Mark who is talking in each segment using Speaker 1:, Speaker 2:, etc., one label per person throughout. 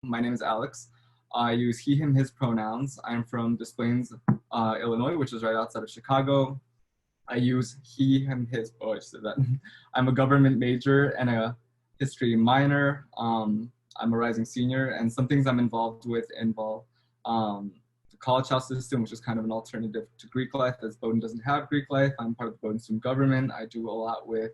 Speaker 1: My name is Alex. I use he, him, his pronouns. I'm from Des Plaines, Illinois, which is right outside of Chicago. I use he, him, his. Oh, I just said that. I'm a government major and a history minor. I'm a rising senior, and some things I'm involved with involve the college house system, which is kind of an alternative to Greek life, as Bowdoin doesn't have Greek life. I'm part of the Bowdoin student government. I do a lot with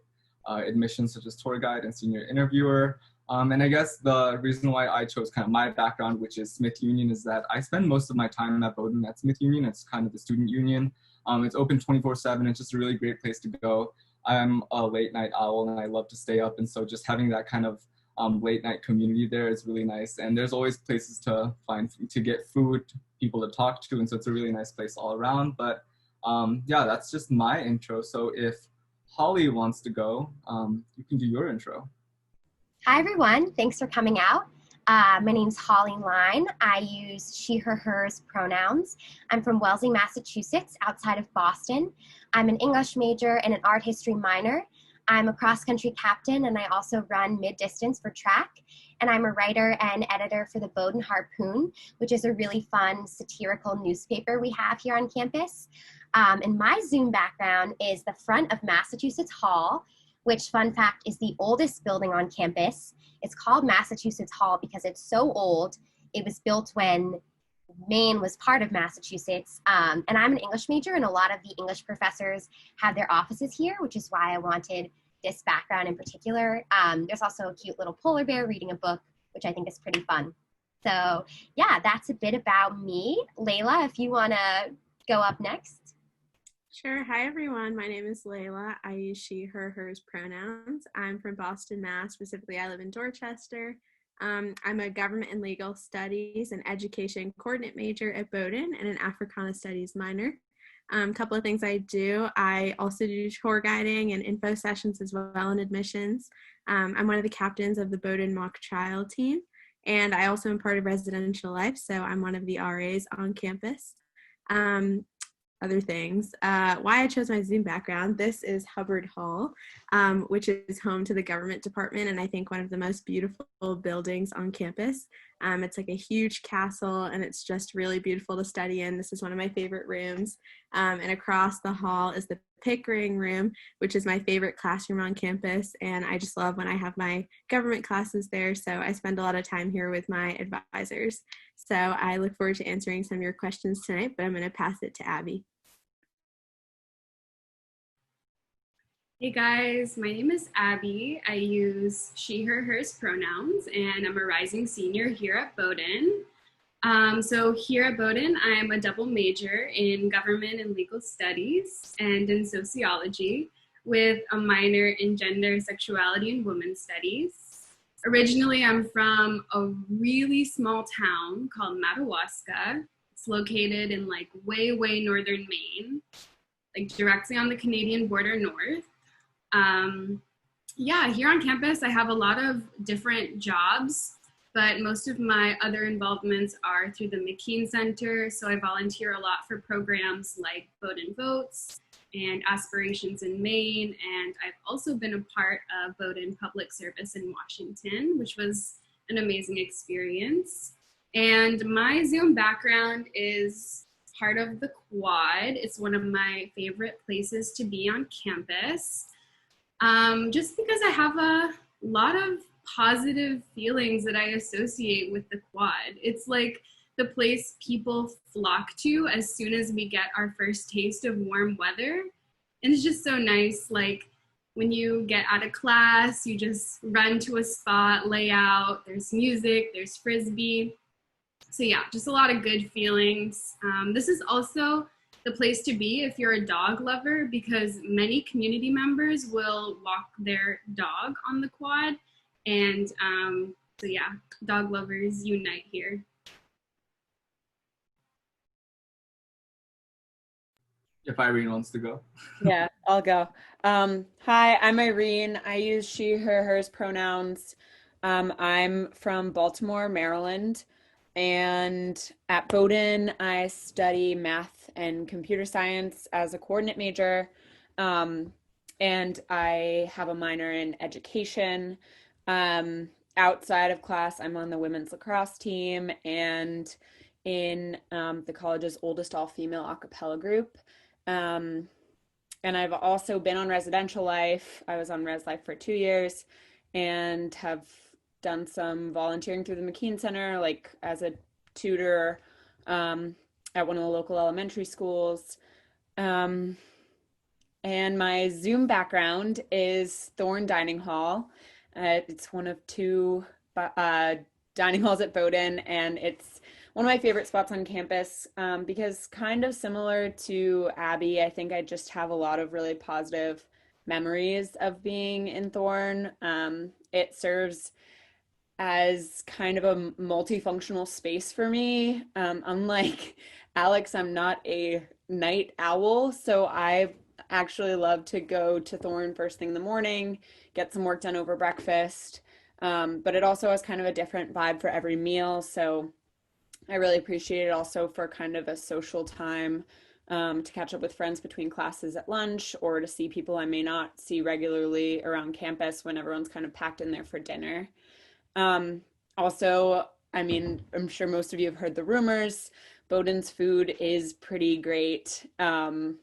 Speaker 1: admissions, such as tour guide and senior interviewer. And I guess the reason why I chose kind of my background, which is Smith Union, is that I spend most of my time at Bowdoin at Smith Union. It's kind of the student union. It's open 24/7. It's just a really great place to go. I'm a late night owl and I love to stay up. And so just having that kind of late night community there is really nice. And there's always places to to get food, people to talk to. And so it's a really nice place all around. But yeah, that's just my intro. So if Holly wants to go, you can do your intro.
Speaker 2: Hi, everyone. Thanks for coming out. My name's Holly Line. I use she, her, hers pronouns. I'm from Wellesley, Massachusetts, outside of Boston. I'm an English major and an art history minor. I'm a cross-country captain, and I also run mid-distance for track. And I'm a writer and editor for the Bowdoin Harpoon, which is a really fun satirical newspaper we have here on campus. And my Zoom background is the front of Massachusetts Hall, which, fun fact, is the oldest building on campus. It's called Massachusetts Hall because it's so old. It was built when Maine was part of Massachusetts. And I'm an English major, and a lot of the English professors have their offices here, which is why I wanted this background in particular. There's also a cute little polar bear reading a book, which I think is pretty fun. So yeah, that's a bit about me. Layla, if you want to go up next.
Speaker 3: Sure. Hi, everyone. My name is Layla. I use she, her, hers pronouns. I'm from Boston, Mass. Specifically, I live in Dorchester. I'm a government and legal studies and education coordinate major at Bowdoin and an Africana studies minor. A couple of things I do. I also do tour guiding and info sessions as well in admissions. I'm one of the captains of the Bowdoin mock trial team, and I also am part of residential life, so I'm one of the RAs on campus. Other things. Why I chose my Zoom background, this is Hubbard Hall, which is home to the government department, and I think one of the most beautiful buildings on campus. It's like a huge castle, and it's just really beautiful to study in. This is one of my favorite rooms. And across the hall is the Pickering room, which is my favorite classroom on campus, and I just love when I have my government classes there, so I spend a lot of time here with my advisors. So I look forward to answering some of your questions tonight, but I'm going to pass it to Abby.
Speaker 4: Hey guys, my name is Abby. I use she, her, hers pronouns, and I'm a rising senior here at Bowdoin. So here at Bowdoin, I am a double major in government and legal studies and in sociology with a minor in gender, sexuality, and women's studies. Originally, I'm from a really small town called Madawaska. It's located in like way northern Maine, like directly on the Canadian border north. Yeah, here on campus, I have a lot of different jobs, but most of my other involvements are through the McKean Center. So I volunteer a lot for programs like Bowdoin Votes and Aspirations in Maine. And I've also been a part of Bowdoin Public Service in Washington, which was an amazing experience. And my Zoom background is part of the quad. It's one of my favorite places to be on campus. Just because I have a lot of positive feelings that I associate with the quad. It's like the place people flock to as soon as we get our first taste of warm weather. And it's just so nice. Like when you get out of class, you just run to a spot, lay out, there's music, there's Frisbee. So yeah, just a lot of good feelings. This is also the place to be if you're a dog lover, because many community members will walk their dog on the quad. And so yeah, dog lovers unite here.
Speaker 1: If Irene wants to go.
Speaker 5: Yeah, I'll go. Hi, I'm Irene. I use she, her, hers pronouns. I'm from Baltimore, Maryland. And at Bowdoin, I study math and computer science as a coordinate major. And I have a minor in education. outside of class, I'm on the women's lacrosse team and in the college's oldest all-female a cappella group. And I've also been on residential life. I was on Res Life for 2 years and have done some volunteering through the McKean Center, like as a tutor at one of the local elementary schools. And my Zoom background is Thorne Dining Hall. It's one of two dining halls at Bowdoin, and it's one of my favorite spots on campus because kind of similar to Abby, I think I just have a lot of really positive memories of being in Thorne. It serves as kind of a multifunctional space for me. Unlike Alex, I'm not a night owl, so I actually love to go to Thorne first thing in the morning, get some work done over breakfast. But it also has kind of a different vibe for every meal. So I really appreciate it also for kind of a social time to catch up with friends between classes at lunch or to see people I may not see regularly around campus when everyone's kind of packed in there for dinner. Also, I mean, I'm sure most of you have heard the rumors. Bowdoin's food is pretty great. I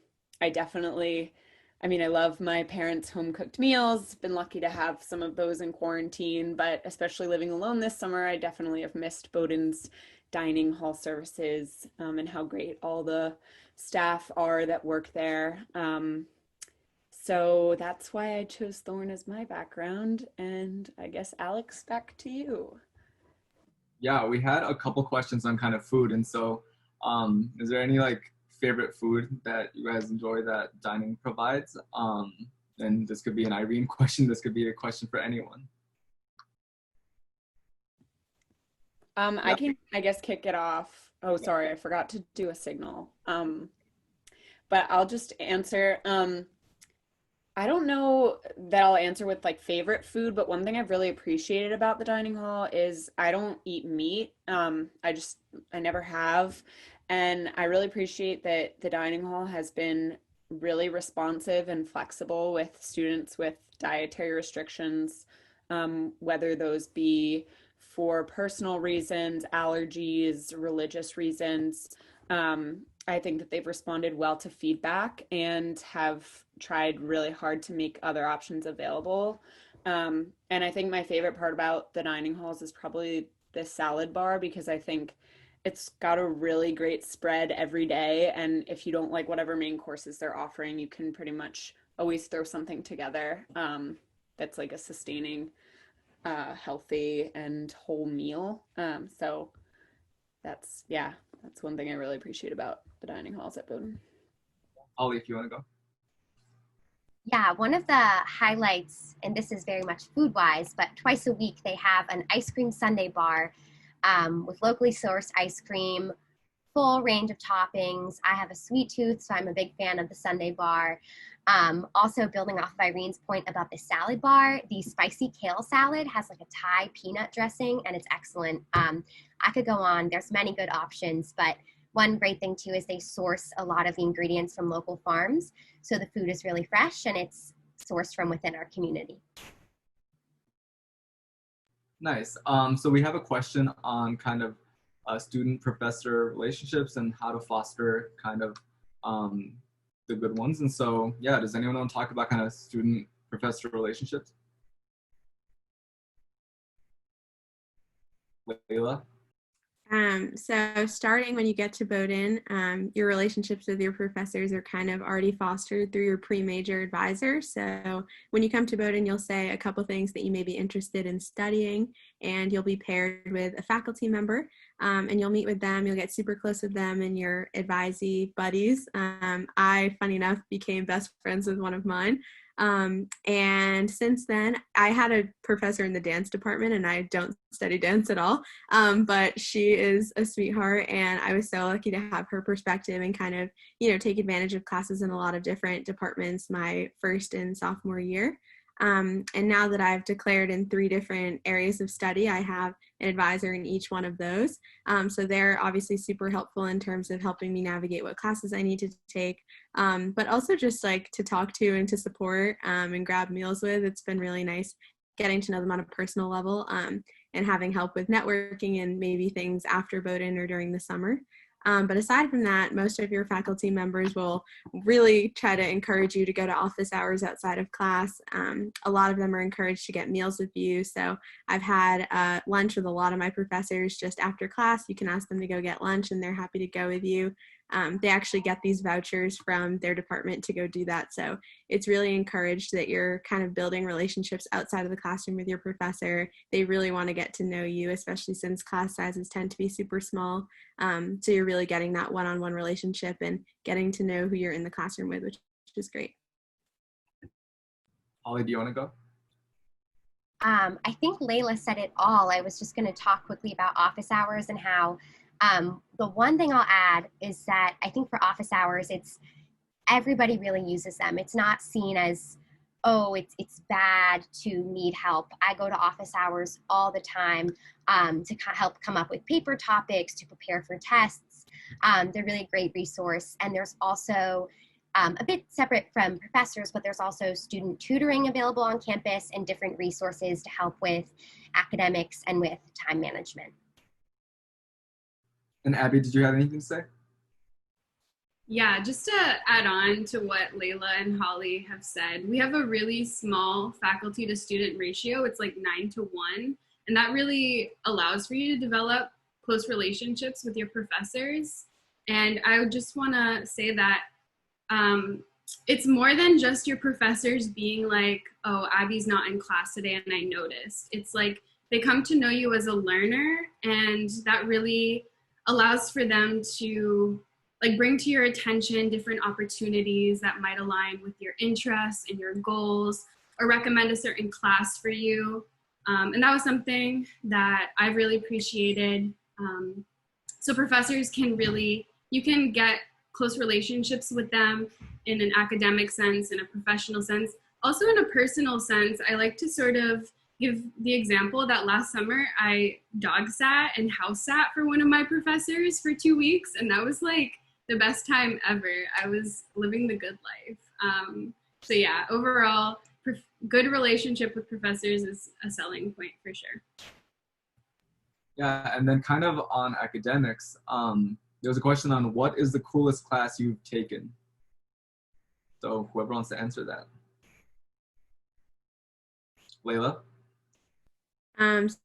Speaker 5: love my parents' home cooked meals. Been lucky to have some of those in quarantine, but especially living alone this summer, I definitely have missed Bowdoin's dining hall services and how great all the staff are that work there. So that's why I chose Thorne as my background. And I guess, Alex, back to you.
Speaker 1: Yeah, we had a couple questions on kind of food. And so is there any like favorite food that you guys enjoy that dining provides? And this could be an Irene question. This could be a question for anyone.
Speaker 5: I can, I guess, kick it off. Oh, sorry, I forgot to do a signal. But I'll just answer. I don't know that I'll answer with like favorite food, but one thing I've really appreciated about the dining hall is I don't eat meat. I never have. And I really appreciate that the dining hall has been really responsive and flexible with students with dietary restrictions, whether those be for personal reasons, allergies, religious reasons. I think that they've responded well to feedback and have tried really hard to make other options available. And I think my favorite part about the dining halls is probably the salad bar because I think it's got a really great spread every day. And if you don't like whatever main courses they're offering, you can pretty much always throw something together that's like a sustaining, healthy and whole meal. So that's one thing I really appreciate about the dining halls at Bowdoin.
Speaker 1: Ollie, if you want to go.
Speaker 2: Yeah, one of the highlights, and this is very much food-wise, but twice a week they have an ice cream sundae bar with locally sourced ice cream, full range of toppings. I have a sweet tooth, so I'm a big fan of the sundae bar. Also, building off of Irene's point about the salad bar, the spicy kale salad has like a Thai peanut dressing, and it's excellent. I could go on. There's many good options, but one great thing too is they source a lot of the ingredients from local farms, so the food is really fresh and it's sourced from within our community.
Speaker 1: Nice. So we have a question on kind of student-professor relationships and how to foster kind of the good ones. And so, yeah, does anyone want to talk about kind of student-professor relationships? Layla?
Speaker 3: So starting when you get to Bowdoin, your relationships with your professors are kind of already fostered through your pre-major advisor. So when you come to Bowdoin, you'll say a couple things that you may be interested in studying, and you'll be paired with a faculty member, and you'll meet with them. You'll get super close with them and your advisee buddies. I, funny enough, became best friends with one of mine. And since then, I had a professor in the dance department, and I don't study dance at all, but she is a sweetheart, and I was so lucky to have her perspective and kind of, take advantage of classes in a lot of different departments my first and sophomore year. And now that I've declared in 3 different areas of study, I have an advisor in each one of those. So they're obviously super helpful in terms of helping me navigate what classes I need to take, but also just like to talk to and to support and grab meals with. It's been really nice getting to know them on a personal level, and having help with networking and maybe things after Bowdoin or during the summer. But aside from that, most of your faculty members will really try to encourage you to go to office hours outside of class. A lot of them are encouraged to get meals with you. So I've had lunch with a lot of my professors just after class. You can ask them to go get lunch and they're happy to go with you. They actually get these vouchers from their department to go do that. So it's really encouraged that you're kind of building relationships outside of the classroom with your professor. They really want to get to know you, especially since class sizes tend to be super small. So you're really getting that one-on-one relationship and getting to know who you're in the classroom with, which is great.
Speaker 1: Holly, do you want to go?
Speaker 2: I think Layla said it all. I was just going to talk quickly about office hours and how the one thing I'll add is that I think for office hours, everybody really uses them. It's not seen as, oh, it's bad to need help. I go to office hours all the time to help come up with paper topics, to prepare for tests. They're really a great resource. And there's also a bit separate from professors, but there's also student tutoring available on campus and different resources to help with academics and with time management.
Speaker 1: And Abby, did you have anything to say?
Speaker 4: Yeah, just to add on to what Layla and Holly have said, we have a really small faculty to student ratio. It's like 9-1. And that really allows for you to develop close relationships with your professors. And I would just want to say that it's more than just your professors being like, oh, Abby's not in class today and I noticed. It's like they come to know you as a learner, and that really allows for them to like bring to your attention different opportunities that might align with your interests and your goals, or recommend a certain class for you. And that was something that I really appreciated. So professors you can get close relationships with them in an academic sense, in a professional sense, also in a personal sense. I like to sort of give the example that last summer I dog sat and house sat for one of my professors for 2 weeks, and that was like the best time ever. I was living the good life. So yeah, overall, good relationship with professors is a selling point for sure.
Speaker 1: Yeah, and then kind of on academics, there was a question on what is the coolest class you've taken? So whoever wants to answer that. Layla?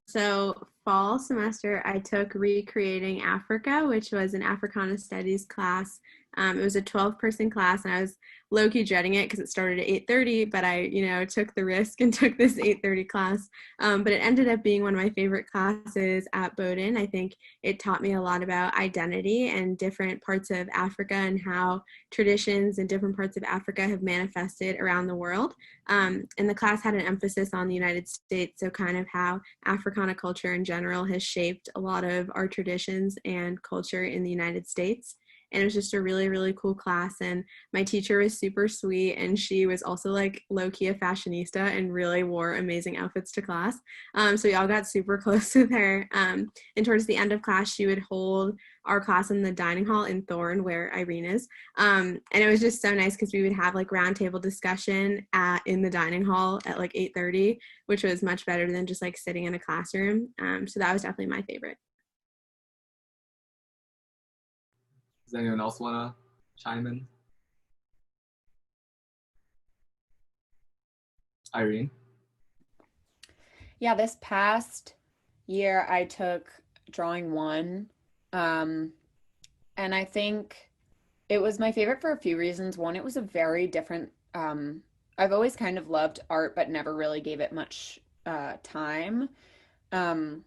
Speaker 3: So fall semester, I took Recreating Africa, which was an Africana Studies class. It was a 12-person class, and I was low-key dreading it because it started at 8:30, but I, took the risk and took this 8:30 class. But it ended up being one of my favorite classes at Bowdoin. I think it taught me a lot about identity and different parts of Africa and how traditions in different parts of Africa have manifested around the world. And the class had an emphasis on the United States, so kind of how Africana culture in general has shaped a lot of our traditions and culture in the United States. And it was just a really, really cool class. And my teacher was super sweet. And she was also like low-key a fashionista and really wore amazing outfits to class. So we all got super close with her. And towards the end of class, she would hold our class in the dining hall in Thorne, where Irene is. And it was just so nice because we would have like roundtable discussion in the dining hall at like 8:30, which was much better than just like sitting in a classroom. So that was definitely my favorite.
Speaker 1: Does anyone else want to chime in? Irene?
Speaker 5: Yeah, this past year I took Drawing 1, and I think it was my favorite for a few reasons. One, it was a very different, I've always kind of loved art, but never really gave it much time. And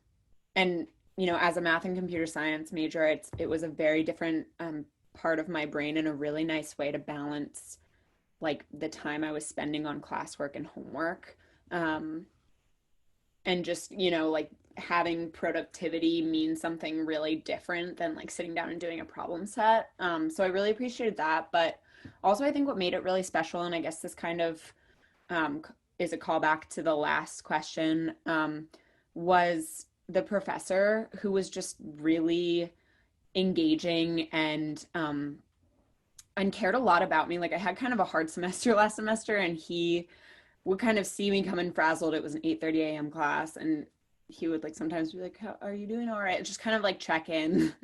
Speaker 5: as a math and computer science major, it was a very different part of my brain in a really nice way to balance like the time I was spending on classwork and homework. And just, like having productivity mean something really different than like sitting down and doing a problem set. So I really appreciated that. But also I think what made it really special, and I guess this kind of is a callback to the last question, was the professor who was just really engaging and cared a lot about me. Like I had kind of a hard semester last semester, and he would kind of see me come in frazzled. It was an 8:30 a.m. class, and he would like sometimes be like, "How are you doing? All right?" Just kind of like check in.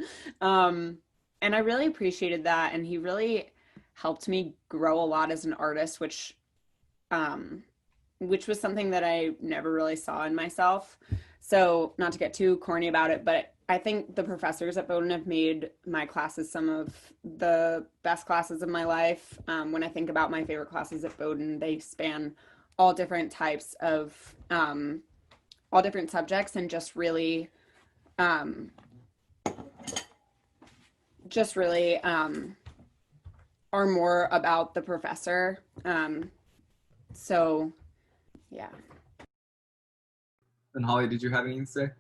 Speaker 5: And I really appreciated that, and he really helped me grow a lot as an artist, which was something that I never really saw in myself. So not to get too corny about it, but I think the professors at Bowdoin have made my classes some of the best classes of my life. When I think about my favorite classes at Bowdoin, they span all different types of, all different subjects, and just really are more about the professor. So yeah.
Speaker 1: And Holly, did you have anything to say?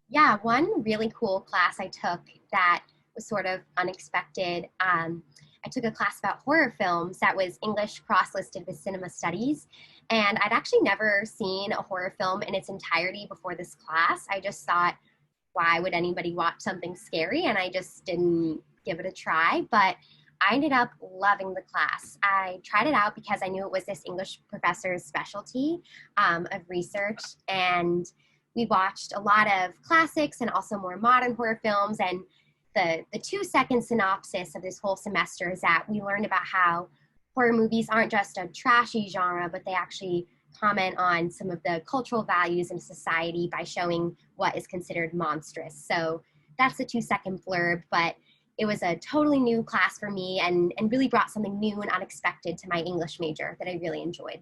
Speaker 2: Yeah, one really cool class I took that was sort of unexpected. I took a class about horror films that was English cross-listed with cinema studies. And I'd actually never seen a horror film in its entirety before this class. I just thought, why would anybody watch something scary? And I just didn't give it a try. But I ended up loving the class. I tried it out because I knew it was this English professor's specialty of research. And we watched a lot of classics and also more modern horror films. And the 2-second synopsis of this whole semester is that we learned about how horror movies aren't just a trashy genre, but they actually comment on some of the cultural values in society by showing what is considered monstrous. So that's the 2-second blurb, but it was a totally new class for me and really brought something new and unexpected to my English major that I really enjoyed.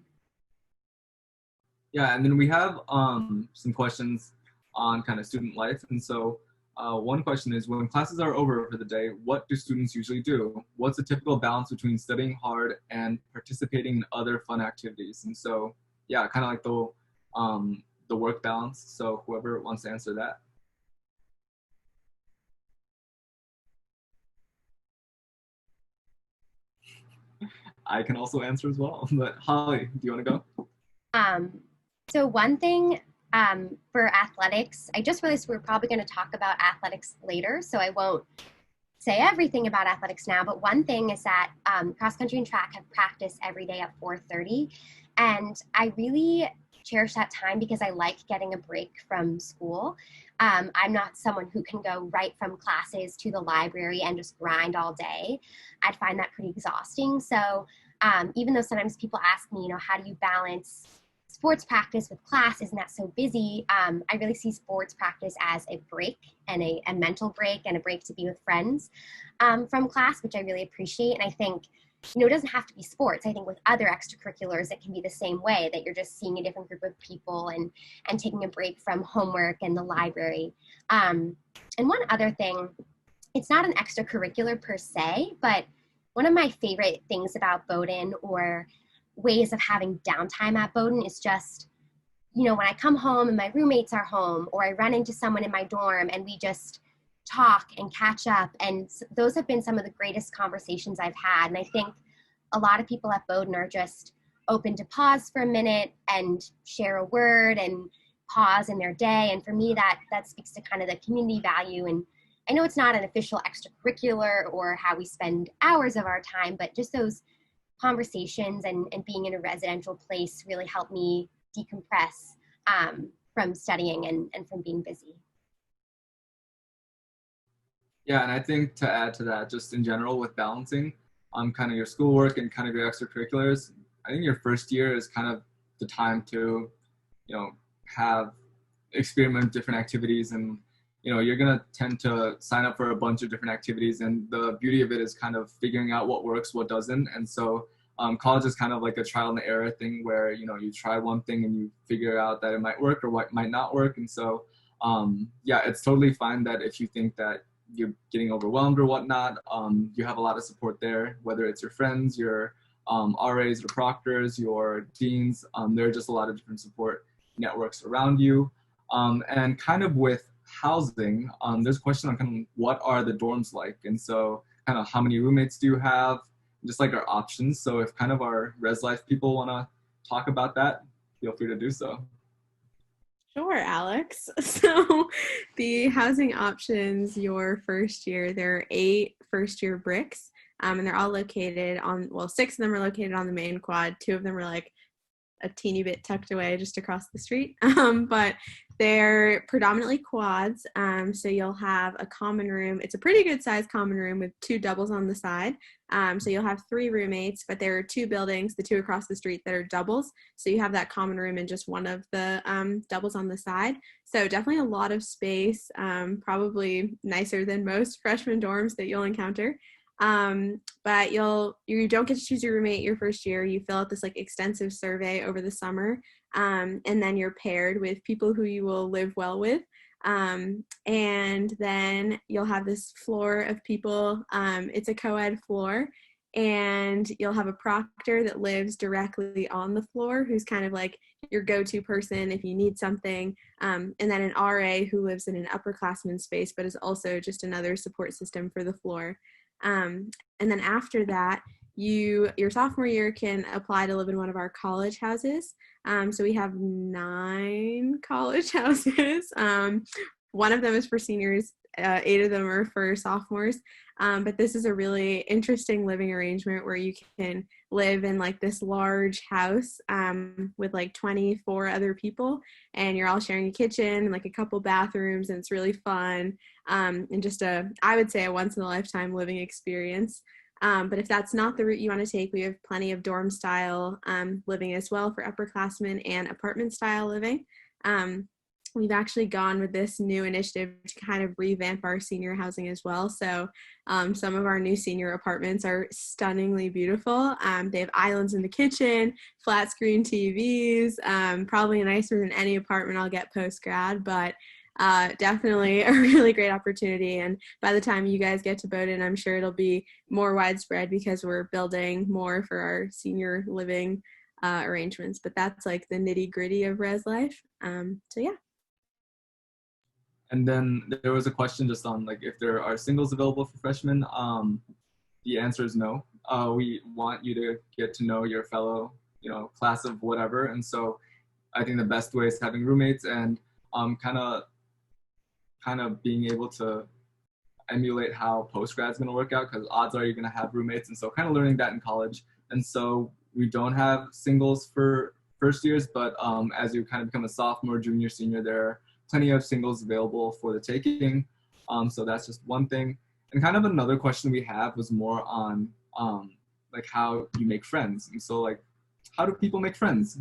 Speaker 1: Yeah, and then we have some questions on kind of student life. And so one question is, when classes are over for the day, what do students usually do? What's a typical balance between studying hard and participating in other fun activities? And so, yeah, kind of like the work balance. So whoever wants to answer that. I can also answer as well, but Holly, do you want to go?
Speaker 2: So one thing for athletics, I just realized we're probably going to talk about athletics later, so I won't say everything about athletics now, but one thing is that cross country and track have practice every day at 4:30, and I really cherish that time because I like getting a break from school. I'm not someone who can go right from classes to the library and just grind all day. I'd find that pretty exhausting. So even though sometimes people ask me, how do you balance sports practice with class? Isn't that so busy? I really see sports practice as a break and a mental break and a break to be with friends from class, which I really appreciate. And I think, it doesn't have to be sports. I think with other extracurriculars, it can be the same way, that you're just seeing a different group of people and taking a break from homework and the library. And one other thing, it's not an extracurricular per se, but one of my favorite things about Bowdoin, or ways of having downtime at Bowdoin, is just, when I come home and my roommates are home, or I run into someone in my dorm and we just talk and catch up. And those have been some of the greatest conversations I've had. And I think a lot of people at Bowdoin are just open to pause for a minute and share a word and pause in their day. And for me, that speaks to kind of the community value. And I know it's not an official extracurricular or how we spend hours of our time, but just those conversations and being in a residential place really helped me decompress from studying and from being busy.
Speaker 1: Yeah, and I think to add to that, just in general with balancing kind of your schoolwork and kind of your extracurriculars, I think your first year is kind of the time to, have experiment with different activities, and you're gonna tend to sign up for a bunch of different activities, and the beauty of it is kind of figuring out what works, what doesn't. And so college is kind of like a trial and error thing where you try one thing and you figure out that it might work or what might not work. And so yeah, it's totally fine that if you think that you're getting overwhelmed or whatnot, you have a lot of support there, whether it's your friends, your RAs or proctors, your deans. There are just a lot of different support networks around you. And kind of with housing, there's a question on kind of what are the dorms like, and so kind of how many roommates do you have, just like our options. So if kind of our res life people want to talk about that, feel free to do so.
Speaker 3: Sure, Alex. So the housing options your first year, there are 8 first-year bricks, and they're all located on, 6 of them are located on the main quad. 2 of them are like a teeny bit tucked away just across the street. But they're predominantly quads. So you'll have a common room. It's a pretty good sized common room with 2 doubles on the side. So you'll have 3 roommates, but there are 2 buildings, the 2 across the street, that are doubles. So you have that common room and just one of the doubles on the side. So definitely a lot of space, probably nicer than most freshman dorms that you'll encounter. But you don't get to choose your roommate your first year. You fill out this like extensive survey over the summer, and then you're paired with people who you will live well with. And then you'll have this floor of people. It's a co-ed floor, and you'll have a proctor that lives directly on the floor, who's kind of like your go-to person if you need something. And then an RA who lives in an upperclassman space, but is also just another support system for the floor. And then after that, your sophomore year can apply to live in one of our college houses. So we have 9 college houses. One of them is for seniors, 8 of them are for sophomores. But this is a really interesting living arrangement where you can live in like this large house with like 24 other people, and you're all sharing a kitchen and like a couple bathrooms, and it's really fun, and just I would say a once in a lifetime living experience. But if that's not the route you want to take, we have plenty of dorm style living as well for upperclassmen, and apartment style living. We've actually gone with this new initiative to kind of revamp our senior housing as well. So some of our new senior apartments are stunningly beautiful. They have islands in the kitchen, flat screen TVs, probably nicer than any apartment I'll get post-grad, but definitely a really great opportunity. And by the time you guys get to Bowdoin, I'm sure it'll be more widespread because we're building more for our senior living arrangements. But that's like the nitty-gritty of res life. So yeah.
Speaker 1: And then there was a question just on like if there are singles available for freshmen. The answer is no. We want you to get to know your fellow, class of whatever. And so I think the best way is having roommates and kind of being able to emulate how post-grad's going to work out, because odds are you're going to have roommates. And so kind of learning that in college. And so we don't have singles for first years, but as you kind of become a sophomore, junior, senior, there are plenty of singles available for the taking. So that's just one thing. And kind of another question we have was more on like how you make friends. And so like, how do people make friends?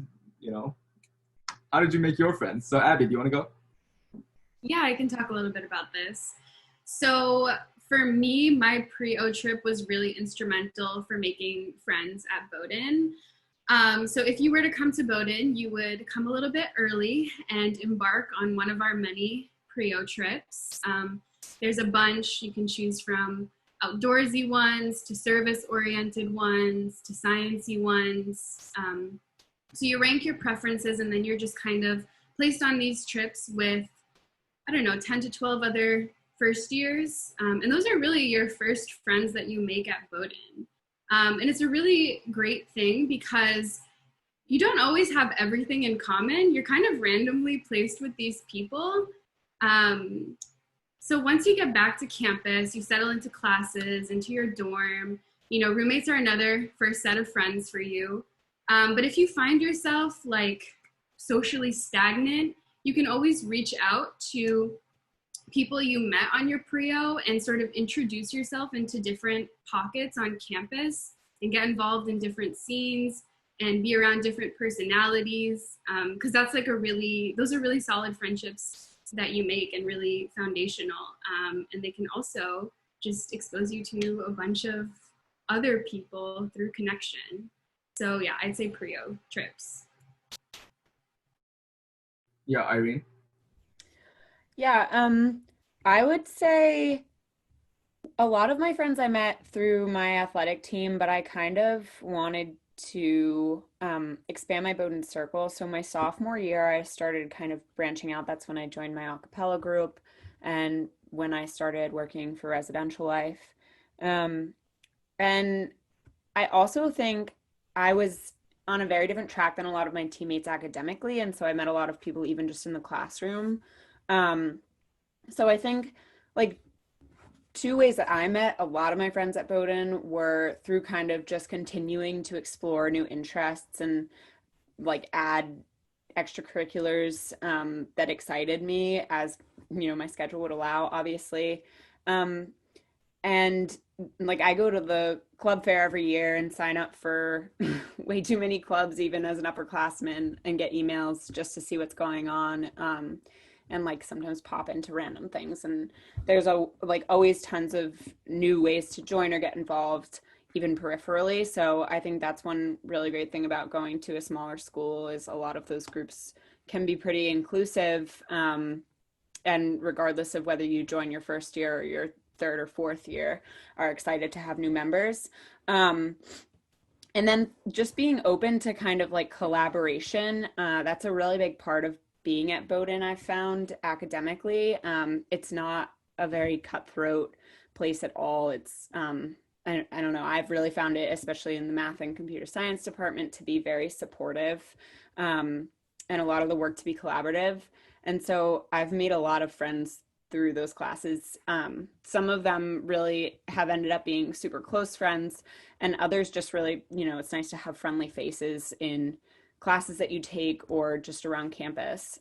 Speaker 1: How did you make your friends? So Abby, do you want to go?
Speaker 4: Yeah, I can talk a little bit about this. So for me, my pre-O trip was really instrumental for making friends at Bowdoin. So if you were to come to Bowdoin, you would come a little bit early and embark on one of our many pre-O trips. There's a bunch you can choose from: outdoorsy ones to service-oriented ones to sciencey ones. So you rank your preferences, and then you're just kind of placed on these trips with, 10 to 12 other first years. And those are really your first friends that you make at Bowdoin. And it's a really great thing because you don't always have everything in common. You're kind of randomly placed with these people. So once you get back to campus, you settle into classes, into your dorm. Roommates are another first set of friends for you. But if you find yourself like socially stagnant, you can always reach out to people you met on your pre-O and sort of introduce yourself into different pockets on campus and get involved in different scenes and be around different personalities. Because that's like those are really solid friendships that you make and really foundational. And they can also just expose you to a bunch of other people through connection. So yeah, I'd say pre-O trips.
Speaker 1: Yeah, Irene?
Speaker 5: Yeah, I would say a lot of my friends I met through my athletic team, but I kind of wanted to expand my Bowdoin circle. So my sophomore year, I started kind of branching out. That's when I joined my a cappella group and when I started working for residential life. And I also think I was on a very different track than a lot of my teammates academically. And so I met a lot of people even just in the classroom. So I think like 2 ways that I met a lot of my friends at Bowdoin were through kind of just continuing to explore new interests and like add extracurriculars that excited me as, my schedule would allow, obviously. And like I go to the club fair every year and sign up for way too many clubs, even as an upperclassman, and get emails just to see what's going on. And like sometimes pop into random things. And there's always tons of new ways to join or get involved, even peripherally. So I think that's one really great thing about going to a smaller school is a lot of those groups can be pretty inclusive. And regardless of whether you join your first year or your third or fourth year, are excited to have new members. And then just being open to kind of like collaboration. That's a really big part of being at Bowdoin, I've found academically. It's not a very cutthroat place at all. It's, I don't know, I've really found it, especially in the math and computer science department, to be very supportive, and a lot of the work to be collaborative. And so I've made a lot of friends through those classes. Some of them really have ended up being super close friends, and others just really, it's nice to have friendly faces in classes that you take or just around campus.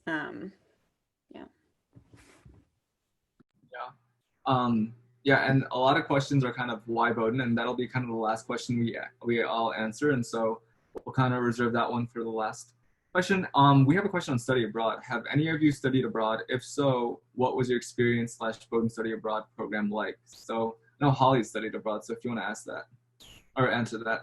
Speaker 1: Yeah, and a lot of questions are kind of why Bowdoin, and that'll be kind of the last question we all answer, and so we'll kind of reserve that one for the last question. We have a question on study abroad. Have any of you studied abroad? If so, what was your experience / Bowdoin study abroad program like? So I know Holly studied abroad, so if you want to ask that or answer that.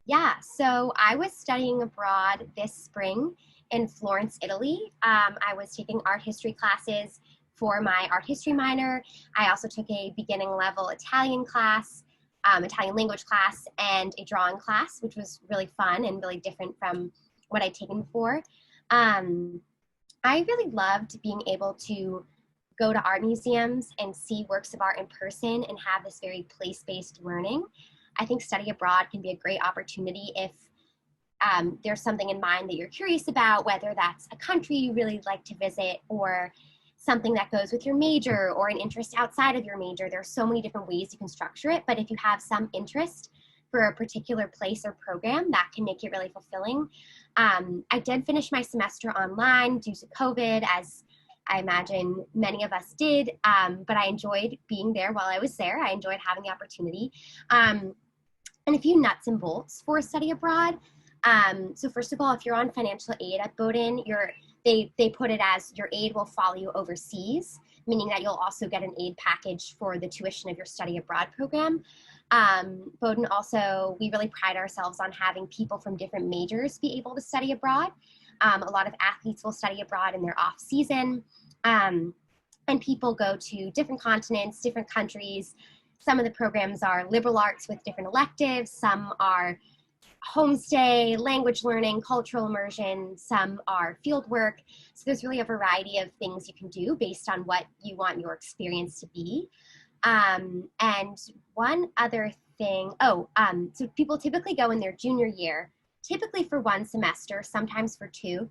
Speaker 2: Yeah, so I was studying abroad this spring in Florence, Italy. I was taking art history classes for my art history minor. I also took a beginning level Italian class, Italian language class, and a drawing class, which was really fun and really different from what I'd taken before. I really loved being able to go to art museums and see works of art in person and have this very place-based learning. I think study abroad can be a great opportunity if there's something in mind that you're curious about, whether that's a country you really like to visit or something that goes with your major or an interest outside of your major. There's so many different ways you can structure it, but if you have some interest for a particular place or program, that can make it really fulfilling. I did finish my semester online due to COVID, as I imagine many of us did, but I enjoyed being there while I was there. I enjoyed having the opportunity. And a few nuts and bolts for study abroad. So first of all, if you're on financial aid at Bowdoin, they put it as your aid will follow you overseas, meaning that you'll also get an aid package for the tuition of your study abroad program. Bowdoin also, we really pride ourselves on having people from different majors be able to study abroad. A lot of athletes will study abroad in their off season, and people go to different continents, different countries. Some of the programs are liberal arts with different electives. Some are homestay, language learning, cultural immersion. Some are field work. So there's really a variety of things you can do based on what you want your experience to be. And one other thing, so people typically go in their junior year, typically for one semester, sometimes for two.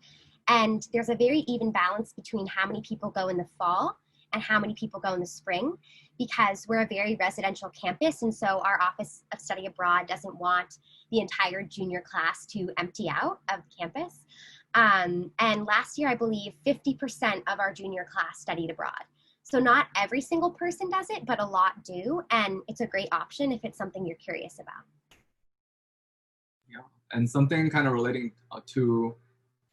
Speaker 2: And there's a very even balance between how many people go in the fall and how many people go in the spring, because we're a very residential campus. And so our Office of Study Abroad doesn't want the entire junior class to empty out of campus. And last year, I believe 50% of our junior class studied abroad. So not every single person does it, but a lot do. And it's a great option if it's something you're curious about.
Speaker 1: Yeah, and something kind of relating to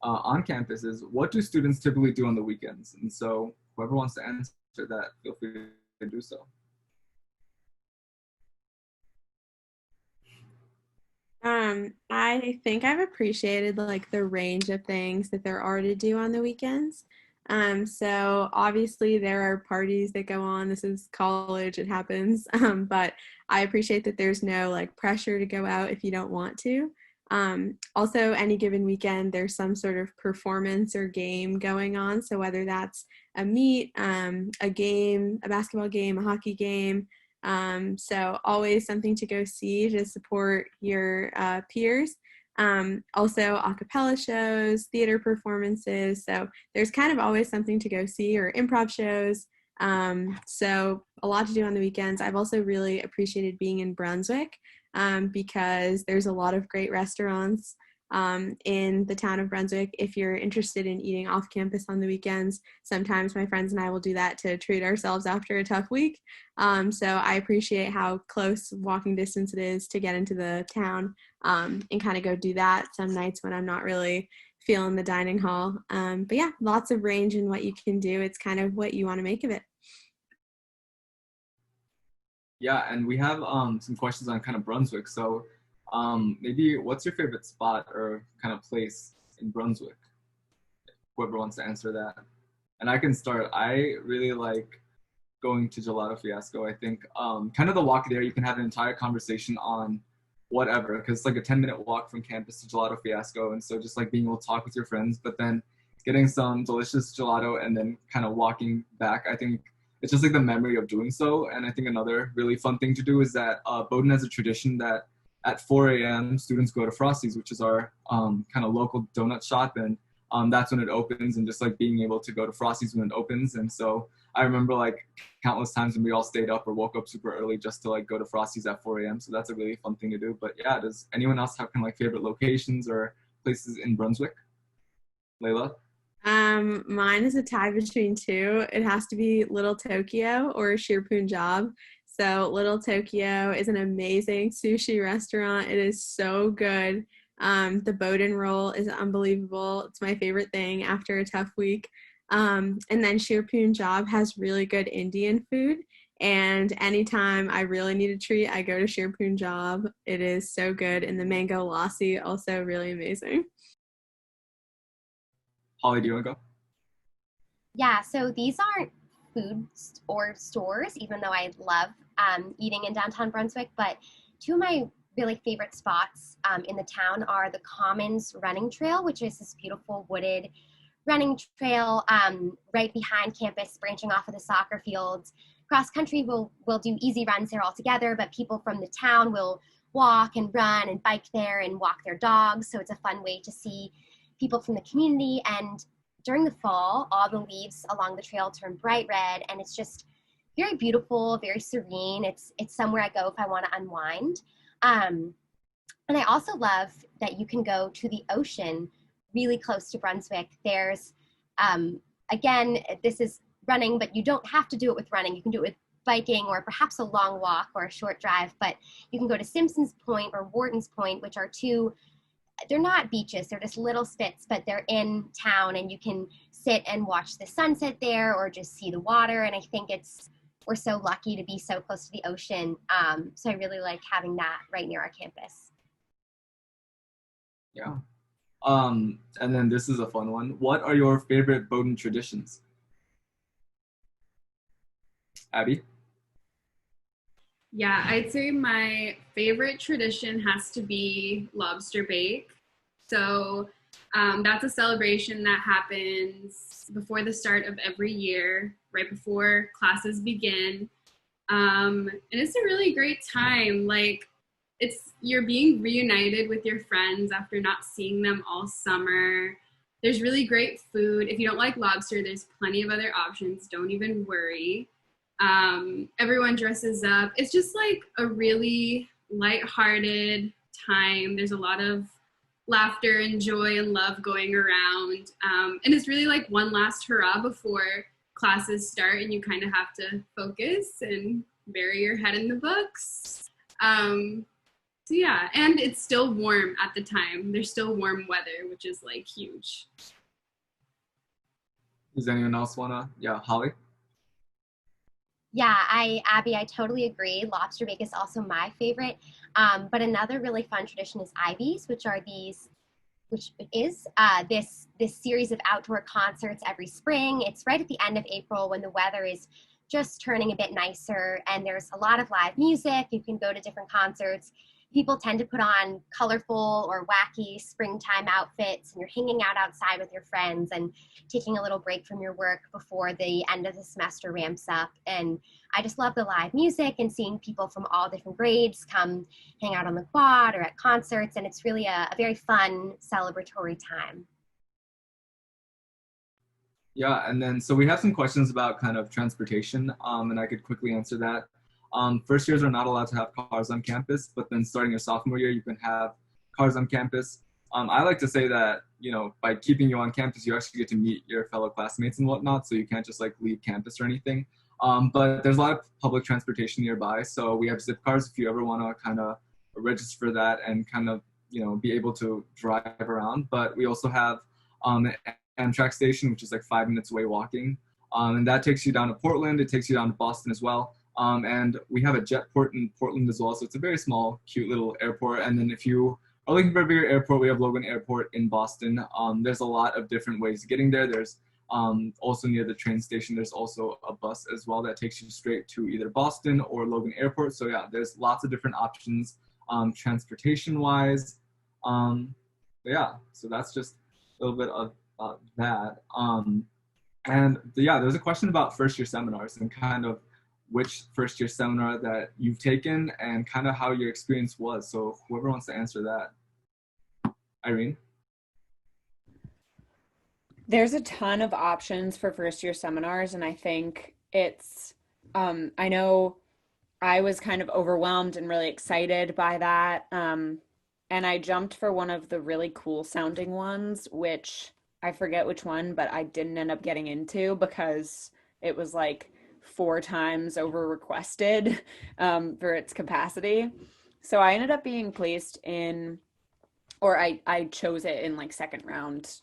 Speaker 1: on campus is, what do students typically do on the weekends? And so whoever wants to answer that, feel free to do so.
Speaker 3: I think I've appreciated like the range of things that there are to do on the weekends. So obviously there are parties that go on. This is college, it happens. But I appreciate that there's no like pressure to go out if you don't want to. Also, any given weekend, there's some sort of performance or game going on. So whether that's a meet, a game, a basketball game, a hockey game. So always something to go see to support your peers. Also a cappella shows, theater performances. So there's kind of always something to go see, or improv shows. So a lot to do on the weekends. I've also really appreciated being in Brunswick, because there's a lot of great restaurants. in the town of Brunswick if you're interested in eating off campus on the weekends. Sometimes my friends and I will do that to treat ourselves after a tough week. So I appreciate how close walking distance it is to get into the town and kind of go do that some nights when I'm not really feeling the dining hall. But yeah, lots of range in what you can do. It's kind of what you want to make of it.
Speaker 1: Yeah, and we have some questions on kind of Brunswick. So maybe what's your favorite spot or kind of place in Brunswick? Whoever wants to answer that. And I can start. I really like going to Gelato Fiasco. I think kind of the walk there, you can have an entire conversation on whatever, because it's like a 10-minute walk from campus to Gelato Fiasco. And so just like being able to talk with your friends, but then getting some delicious gelato and then kind of walking back, I think it's just like the memory of doing so. And I think another really fun thing to do is that Bowdoin has a tradition that at 4 a.m. students go to Frosty's, which is our kind of local donut shop, and that's when it opens, and just like being able to go to Frosty's when it opens. And so I remember like countless times when we all stayed up or woke up super early just to like go to Frosty's at 4 a.m. So that's a really fun thing to do. But yeah, does anyone else have kind of like favorite locations or places in Brunswick? Layla?
Speaker 3: Mine is a tie between two. It has to be Little Tokyo or Sheer Punjab. So Little Tokyo is an amazing sushi restaurant. It is so good. The Bowdoin roll is unbelievable. It's my favorite thing after a tough week. And then Sheer Punjab has really good Indian food. And anytime I really need a treat, I go to Sheer Punjab. It is so good. And the mango lassi, also really amazing.
Speaker 1: Holly, do you want to go?
Speaker 2: Yeah, so these aren't food or stores, even though I love eating in downtown Brunswick, but two of my really favorite spots in the town are the Commons Running Trail, which is this beautiful wooded running trail right behind campus, branching off of the soccer fields. Cross country will do easy runs there all together, but people from the town will walk and run and bike there and walk their dogs, so it's a fun way to see people from the community. And during the fall, all the leaves along the trail turn bright red, and it's just very beautiful, very serene. It's somewhere I go if I want to unwind. And I also love that you can go to the ocean really close to Brunswick. There's, again, this is running, but you don't have to do it with running. You can do it with biking or perhaps a long walk or a short drive, but you can go to Simpson's Point or Wharton's Point, which are two, they're not beaches, they're just little spits, but they're in town, and you can sit and watch the sunset there or just see the water. And I think we're so lucky to be so close to the ocean. So I really like having that right near our campus.
Speaker 1: Yeah. And then this is a fun one. What are your favorite Bowdoin traditions? Abby?
Speaker 4: Yeah, I'd say my favorite tradition has to be lobster bake. So that's a celebration that happens before the start of every year, right before classes begin. And it's a really great time. Like, you're being reunited with your friends after not seeing them all summer. There's really great food. If you don't like lobster, there's plenty of other options. Don't even worry. Everyone dresses up. It's just like a really lighthearted time. There's a lot of laughter and joy and love going around. And it's really like one last hurrah before classes start and you kind of have to focus and bury your head in the books. So yeah, and it's still warm at the time. There's still warm weather, which is like huge.
Speaker 1: Does anyone else wanna? Yeah, Holly?
Speaker 2: Yeah, Abby, I totally agree. Lobster bake is also my favorite. But another really fun tradition is Ivies, which is this series of outdoor concerts every spring. It's right at the end of April when the weather is just turning a bit nicer, and there's a lot of live music. You can go to different concerts. People tend to put on colorful or wacky springtime outfits, and you're hanging out outside with your friends and taking a little break from your work before the end of the semester ramps up. And I just love the live music and seeing people from all different grades come hang out on the quad or at concerts, and it's really a very fun celebratory time.
Speaker 1: Yeah, and then so we have some questions about kind of transportation, and I could quickly answer that. First years are not allowed to have cars on campus, but then starting your sophomore year, you can have cars on campus. I like to say that, by keeping you on campus, you actually get to meet your fellow classmates and whatnot, so you can't just like leave campus or anything. But there's a lot of public transportation nearby, so we have zip cars if you ever want to kind of register for that and kind of, be able to drive around. But we also have an Amtrak station, which is like 5 minutes away walking. And that takes you down to Portland. It takes you down to Boston as well. And we have a jetport in Portland as well. So it's a very small, cute little airport. And then if you are looking for a bigger airport, we have Logan Airport in Boston. There's a lot of different ways of getting there. There's also near the train station, there's also a bus as well that takes you straight to either Boston or Logan Airport. So yeah, there's lots of different options transportation-wise. Yeah, so that's just a little bit of that. And yeah, there's a question about first year seminars and kind of which first year seminar that you've taken and kind of how your experience was. So whoever wants to answer that. Irene?
Speaker 5: There's a ton of options for first year seminars, and I think it's, I know I was kind of overwhelmed and really excited by that. And I jumped for one of the really cool sounding ones, which I forget which one, but I didn't end up getting into because it was like 4 times over requested for its capacity. So I ended up being placed in, or I chose it in like second round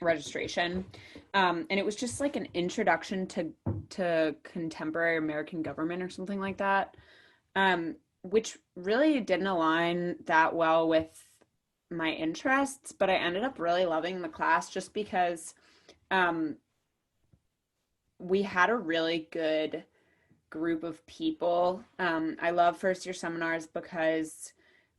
Speaker 5: registration. And it was just like an introduction to contemporary American government or something like that, which really didn't align that well with my interests, but I ended up really loving the class just because we had a really good group of people. I love first year seminars because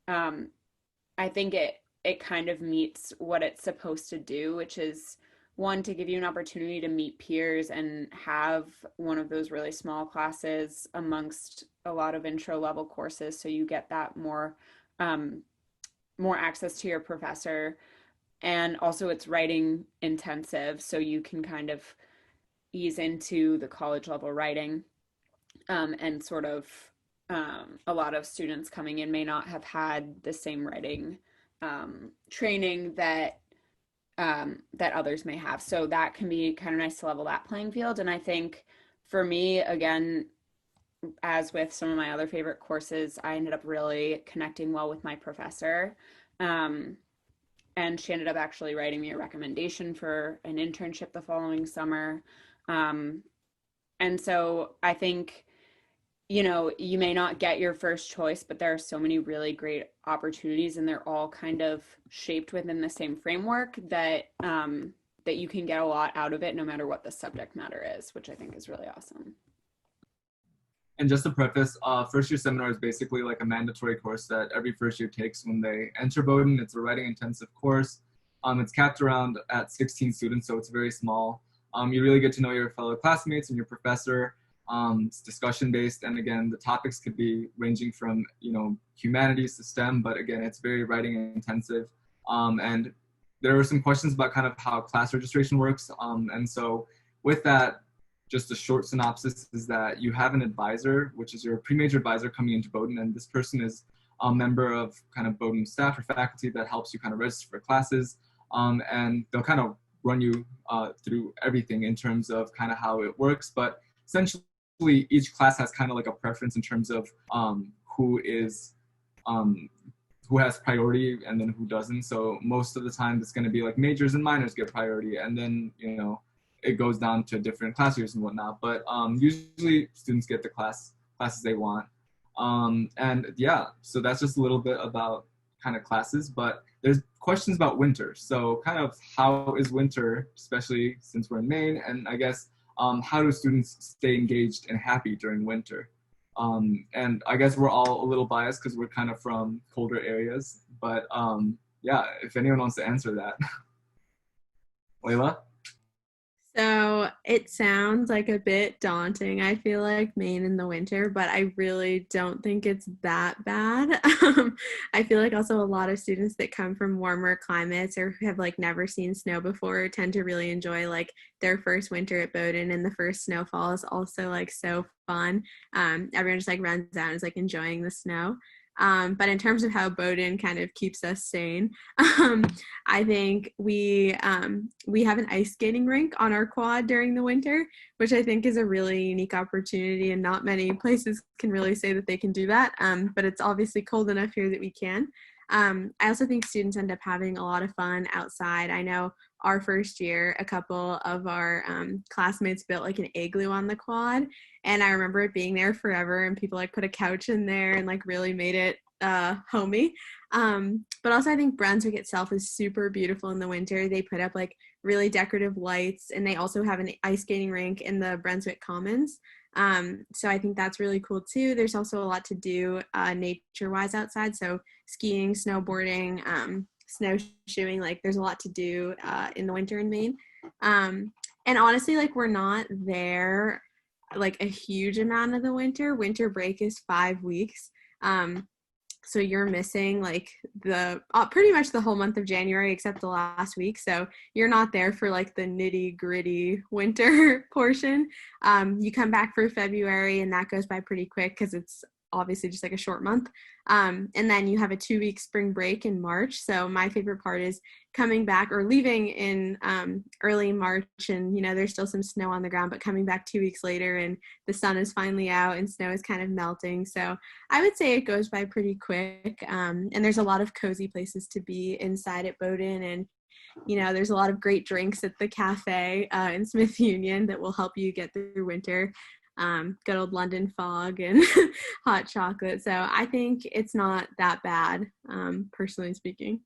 Speaker 5: I think it kind of meets what it's supposed to do, which is one, to give you an opportunity to meet peers and have one of those really small classes amongst a lot of intro level courses, so you get that more access to your professor. And also it's writing intensive, so you can kind of ease into the college level writing. And sort of a lot of students coming in may not have had the same writing training that others may have. So that can be kind of nice to level that playing field. And I think for me, again, as with some of my other favorite courses, I ended up really connecting well with my professor. And she ended up actually writing me a recommendation for an internship the following summer. And so I think, you may not get your first choice, but there are so many really great opportunities, and they're all kind of shaped within the same framework that that you can get a lot out of it no matter what the subject matter is, which I think is really awesome.
Speaker 1: And just to preface, first year seminar is basically like a mandatory course that every first year takes when they enter Bowdoin. It's a writing intensive course. It's capped around at 16 students, so it's very small. You really get to know your fellow classmates and your professor. It's discussion based, and again, the topics could be ranging from humanities to STEM, but again, it's very writing intensive. And there were some questions about kind of how class registration works. And so with that, just a short synopsis is that you have an advisor, which is your pre-major advisor coming into Bowdoin, and this person is a member of kind of Bowdoin staff or faculty that helps you kind of register for classes. And they'll kind of run you through everything in terms of kind of how it works, but essentially each class has kind of like a preference in terms of who has priority and then who doesn't. So most of the time it's going to be like majors and minors get priority, and then it goes down to different class years and whatnot. But usually students get the classes they want. And yeah, so that's just a little bit about kind of classes, but there's questions about winter. So kind of how is winter, especially since we're in Maine, and I guess how do students stay engaged and happy during winter? And I guess we're all a little biased because we're kind of from colder areas, but yeah, if anyone wants to answer that. Layla?
Speaker 3: So it sounds like a bit daunting, I feel like, Maine in the winter, but I really don't think it's that bad. I feel like also a lot of students that come from warmer climates or who have like never seen snow before tend to really enjoy like their first winter at Bowdoin, and the first snowfall is also like so fun. Everyone just like runs out and is like enjoying the snow. But in terms of how Bowdoin kind of keeps us sane, I think we have an ice skating rink on our quad during the winter, which I think is a really unique opportunity, and not many places can really say that they can do that. But it's obviously cold enough here that we can. I also think students end up having a lot of fun outside. I know our first year, a couple of our classmates built like an igloo on the quad, and I remember it being there forever, and people like put a couch in there and like really made it homey. But also I think Brunswick itself is super beautiful in the winter. They put up like really decorative lights, and they also have an ice skating rink in the Brunswick Commons. So I think that's really cool too. There's also a lot to do nature-wise outside, so skiing, snowboarding, snowshoeing, like there's a lot to do in the winter in Maine. And honestly, like we're not there like a huge amount of the winter. Winter break is 5 weeks. So you're missing like the pretty much the whole month of January except the last week. So you're not there for like the nitty gritty winter portion. You come back for February, and that goes by pretty quick because it's obviously just like a short month. And then you have a 2-week spring break in March. So my favorite part is coming back or leaving in early March, and you know there's still some snow on the ground, but coming back 2 weeks later and the sun is finally out and snow is kind of melting. So I would say it goes by pretty quick. And there's a lot of cozy places to be inside at Bowdoin, and you know there's a lot of great drinks at the cafe in Smith Union that will help you get through winter. Good old London fog and hot chocolate. So I think it's not that bad, personally speaking.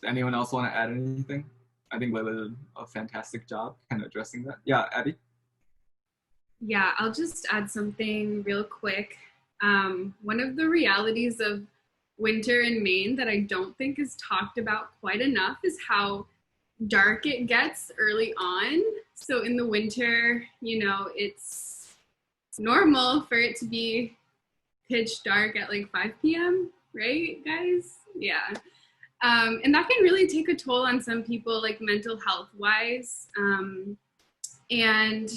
Speaker 1: Does anyone else want to add anything? I think Layla did a fantastic job kind of addressing that. Yeah, Abby?
Speaker 4: Yeah, I'll just add something real quick. One of the realities of winter in Maine that I don't think is talked about quite enough is how dark it gets early on. So in the winter, you know, it's normal for it to be pitch dark at like 5 p.m., right, guys? Yeah. And that can really take a toll on some people, like mental health wise. And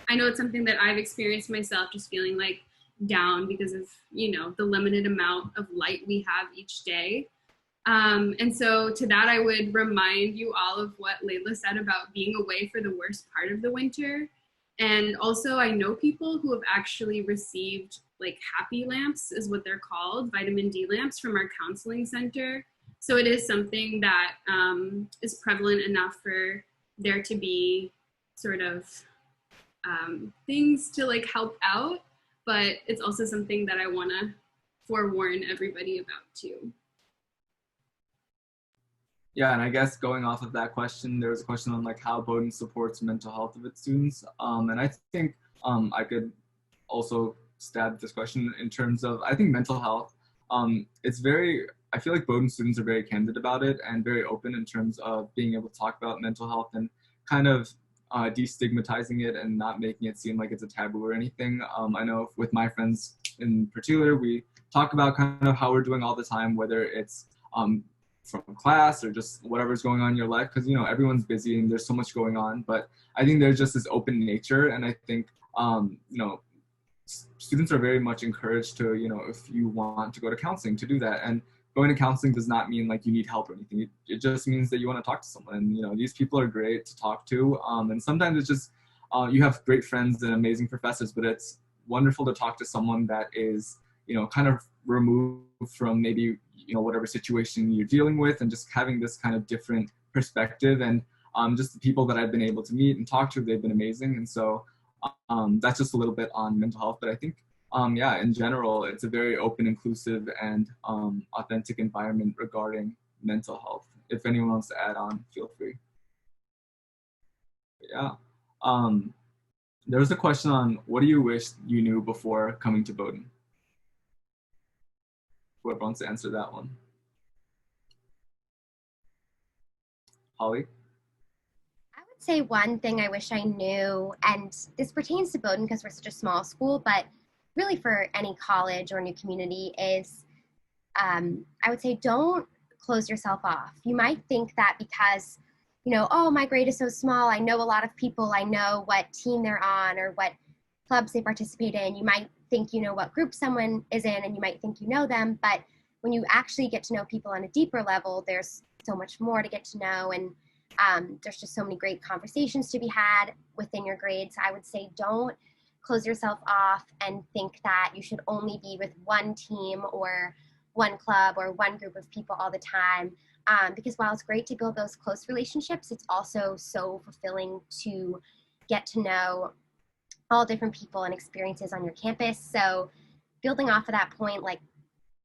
Speaker 4: I know it's something that I've experienced myself, just feeling like down because of, you know, the limited amount of light we have each day. And so to that, I would remind you all of what Layla said about being away for the worst part of the winter. And also I know people who have actually received like happy lamps is what they're called, vitamin D lamps from our counseling center. So it is something that is prevalent enough for there to be sort of things to like help out, but it's also something that I want to forewarn everybody about too.
Speaker 1: Yeah, and I guess going off of that question, there was a question on like how Bowdoin supports mental health of its students. And I think I could also stab this question in terms of, I think mental health, I feel like Bowdoin students are very candid about it and very open in terms of being able to talk about mental health and kind of destigmatizing it and not making it seem like it's a taboo or anything. I know with my friends in particular, we talk about kind of how we're doing all the time, whether it's from class or just whatever's going on in your life, because you know everyone's busy and there's so much going on. But I think there's just this open nature, and I think you know students are very much encouraged to, you know, if you want to go to counseling, to do that. And going to counseling does not mean like you need help or anything. It just means that you want to talk to someone, and you know these people are great to talk to. And sometimes it's just you have great friends and amazing professors, but it's wonderful to talk to someone that is, you know, kind of removed from maybe, you know, whatever situation you're dealing with, and just having this kind of different perspective. And just the people that I've been able to meet and talk to, they've been amazing. And so that's just a little bit on mental health. But I think, yeah, in general, it's a very open, inclusive, and authentic environment regarding mental health. If anyone wants to add on, feel free. Yeah. There was a question on what do you wish you knew before coming to Bowdoin? Whoever wants to answer that one. Holly?
Speaker 2: I would say one thing I wish I knew, and this pertains to Bowdoin because we're such a small school, but really for any college or new community, is I would say don't close yourself off. You might think that because, you know, oh, my grade is so small, I know a lot of people, I know what team they're on or what clubs they participate in, you might think you know what group someone is in, and you might think you know them, but when you actually get to know people on a deeper level, there's so much more to get to know, and there's just so many great conversations to be had within your grades. I would say don't close yourself off and think that you should only be with one team or one club or one group of people all the time. Because while it's great to build those close relationships, it's also so fulfilling to get to know all different people and experiences on your campus. So building off of that point, like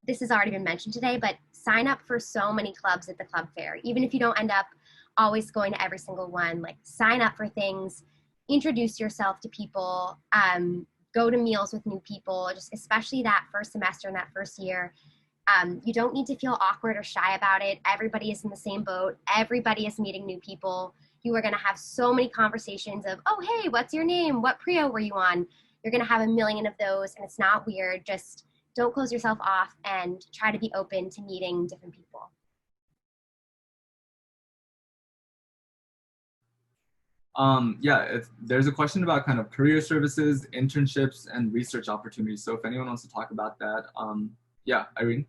Speaker 2: this has already been mentioned today, but sign up for so many clubs at the club fair. Even if you don't end up always going to every single one, like sign up for things, introduce yourself to people, go to meals with new people, just especially that first semester and that first year. You don't need to feel awkward or shy about it. Everybody is in the same boat. Everybody is meeting new people. You are going to have so many conversations of, oh, hey, what's your name? What Prio were you on? You're going to have a million of those, and it's not weird. Just don't close yourself off and try to be open to meeting different people.
Speaker 1: There's a question about kind of career services, internships, and research opportunities. So if anyone wants to talk about that, Irene.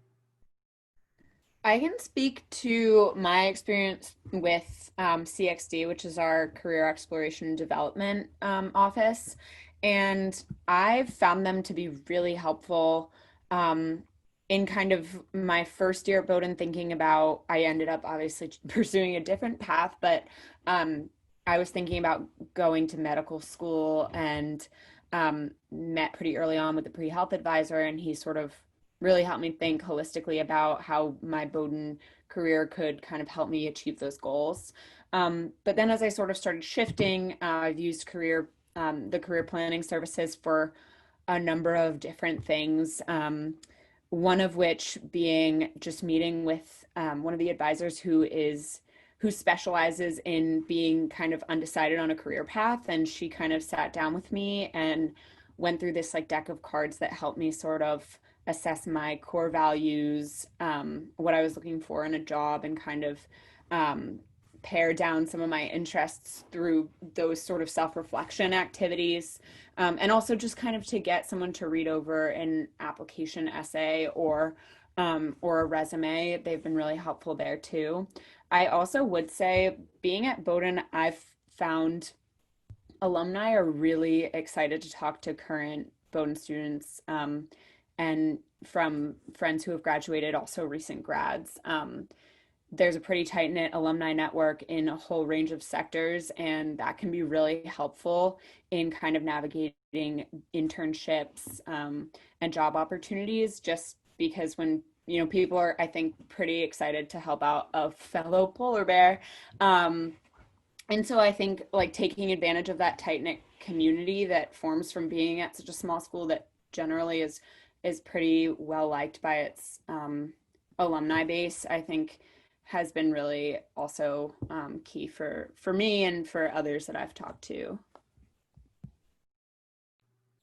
Speaker 5: I can speak to my experience with CXD, which is our Career Exploration and Development office. And I've found them to be really helpful in kind of my first year at Bowdoin, thinking about, I ended up obviously pursuing a different path, but I was thinking about going to medical school and met pretty early on with the pre-health advisor, and he sort of really helped me think holistically about how my Bowdoin career could kind of help me achieve those goals. But then as I sort of started shifting, I've used the career planning services for a number of different things. One of which being just meeting with one of the advisors who specializes in being kind of undecided on a career path. And she kind of sat down with me and went through this like deck of cards that helped me sort of assess my core values, what I was looking for in a job, and kind of pare down some of my interests through those sort of self-reflection activities. And also just kind of to get someone to read over an application essay or a resume. They've been really helpful there too. I also would say, being at Bowdoin, I've found alumni are really excited to talk to current Bowdoin students, and from friends who have graduated, also recent grads. There's a pretty tight-knit alumni network in a whole range of sectors, and that can be really helpful in kind of navigating internships and job opportunities, just because when people are, I think, pretty excited to help out a fellow polar bear. And so I think like taking advantage of that tight-knit community that forms from being at such a small school that generally is pretty well liked by its alumni base, I think has been really also key for me and for others that I've talked to.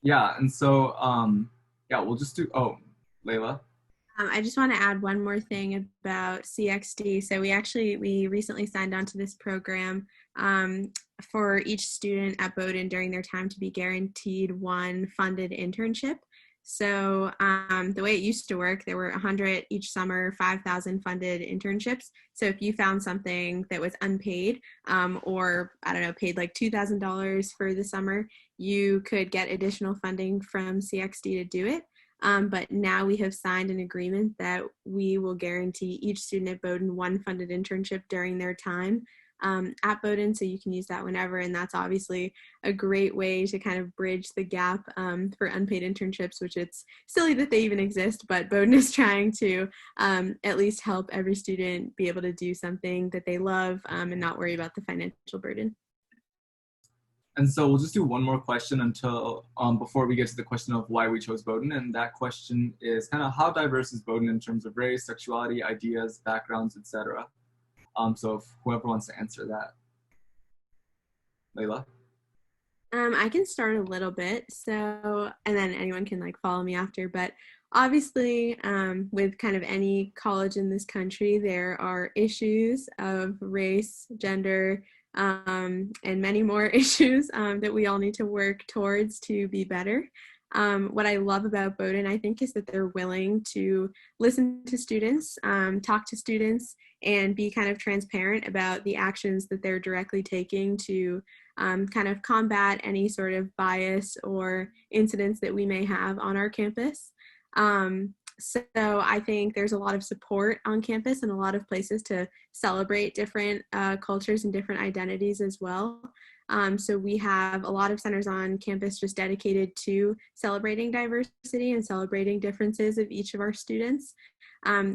Speaker 1: Yeah, and so we'll just do, Layla.
Speaker 3: I just want to add one more thing about CXD. So we recently signed on to this program for each student at Bowdoin during their time to be guaranteed one funded internship. So the way it used to work, there were 100 each summer, 5,000 funded internships. So if you found something that was unpaid or, I don't know, paid like $2,000 for the summer, you could get additional funding from CXD to do it. But now we have signed an agreement that we will guarantee each student at Bowdoin one funded internship during their time at Bowdoin, so you can use that whenever. And that's obviously a great way to kind of bridge the gap for unpaid internships, which it's silly that they even exist, but Bowdoin is trying to at least help every student be able to do something that they love and not worry about the financial burden.
Speaker 1: And so we'll just do one more question until before we get to the question of why we chose Bowdoin. And that question is kind of, how diverse is Bowdoin in terms of race, sexuality, ideas, backgrounds, etc. So if whoever wants to answer that. Layla?
Speaker 3: I can start a little bit, so, and then anyone can like follow me after, but obviously with kind of any college in this country, there are issues of race, gender, and many more issues that we all need to work towards to be better. What I love about Bowdoin, I think, is that they're willing to listen to students, talk to students, and be kind of transparent about the actions that they're directly taking to kind of combat any sort of bias or incidents that we may have on our campus. So I think there's a lot of support on campus and a lot of places to celebrate different cultures and different identities as well. So we have a lot of centers on campus just dedicated to celebrating diversity and celebrating differences of each of our students.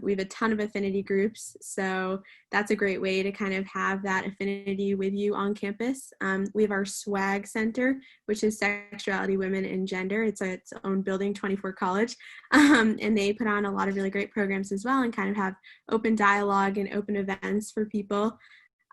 Speaker 3: We have a ton of affinity groups, so that's a great way to kind of have that affinity with you on campus. We have our SWAG Center, which is Sexuality, Women, and Gender. It's its own building, 24 College, and they put on a lot of really great programs as well and kind of have open dialogue and open events for people.